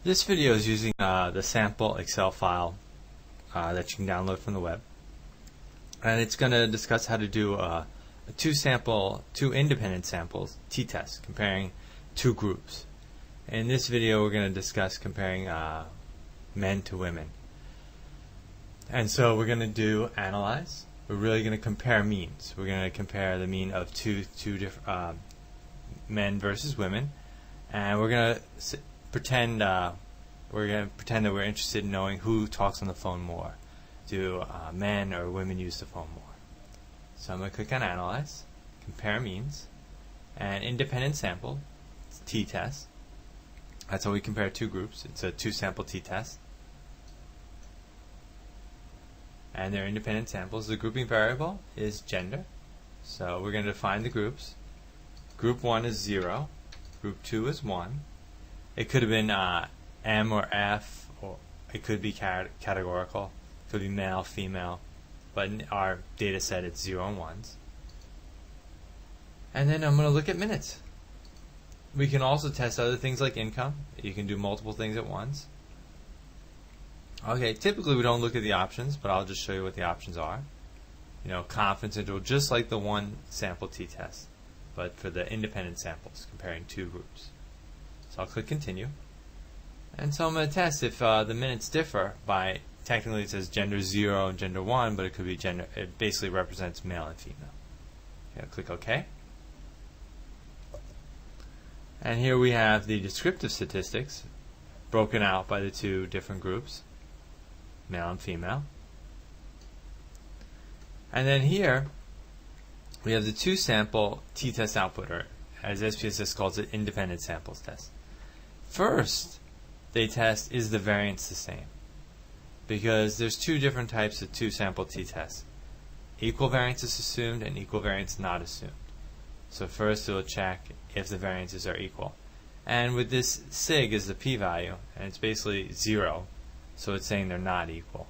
This video is using the sample Excel file that you can download from the web, and it's going to discuss how to do two independent samples t-test comparing two groups. In this video we're going to discuss comparing men to women, and so we're going to do analyze. We're really going to compare means. We're going to compare the mean of two different men versus women, and we're going to pretend that we're interested in knowing who talks on the phone more. Do men or women use the phone more? So I'm going to click on Analyze, Compare Means, and Independent Sample, t-test. That's how we compare two groups. It's a two-sample t-test. And they're independent samples. The grouping variable is gender. So we're going to define the groups. Group 1 is 0. Group 2 is 1. It could have been M or F, or it could be categorical. It could be male, female. But in our data set, it's 0 and 1s. And then I'm going to look at minutes. We can also test other things like income. You can do multiple things at once. Okay, typically we don't look at the options, but I'll just show you what the options are. Confidence interval, just like the one sample t-test, but for the independent samples, comparing two groups. So I'll click continue. And so I'm going to test if the minutes differ by, technically it says gender 0 and gender 1, but it could be gender, it basically represents male and female. Okay, I'll click OK. And here we have the descriptive statistics broken out by the two different groups, male and female. And then here we have the two sample t-test output, or as SPSS calls it, independent samples test. First, they test, is the variance the same? Because there's two different types of two sample t-tests. Equal variance is assumed and equal variance not assumed. So first it will check if the variances are equal. And with this sig is the p-value, and it's basically 0, so it's saying they're not equal.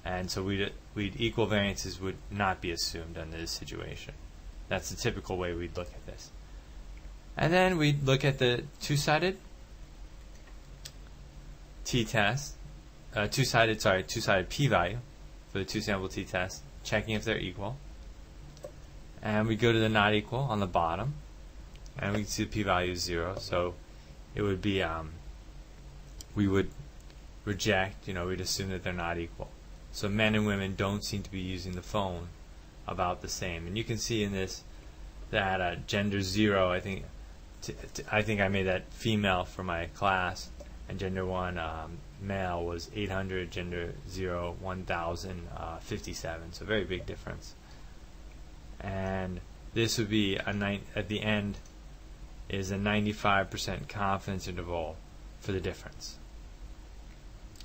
And so equal variances would not be assumed under this situation. That's the typical way we'd look at this. And then we'd look at the two-sided t-test, two-sided p-value for the two-sample t-test, checking if they're equal. And we go to the not equal on the bottom, and we can see the p-value is 0. So it would be we would reject. We'd assume that they're not equal. So men and women don't seem to be using the phone about the same. And you can see in this that gender 0, I think I made that female for my class, and gender 1 male was 800, gender 0 1057. So very big difference. And this would be at the end is a 95% confidence interval for the difference.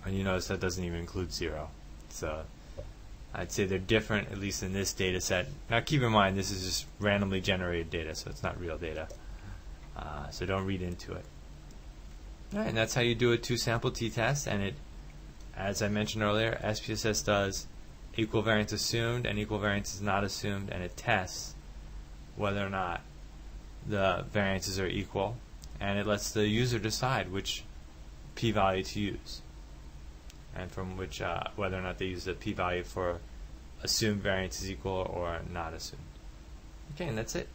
And you notice that doesn't even include 0. So I'd say they're different, at least in this data set. Now keep in mind, this is just randomly generated data, so it's not real data. So don't read into it. All right, and that's how you do a two-sample t-test. And it, as I mentioned earlier, SPSS does equal variance assumed and equal variance is not assumed, and it tests whether or not the variances are equal, and it lets the user decide which p-value to use, and from which whether or not they use the p-value for assumed variance is equal or not assumed. Okay, and that's it.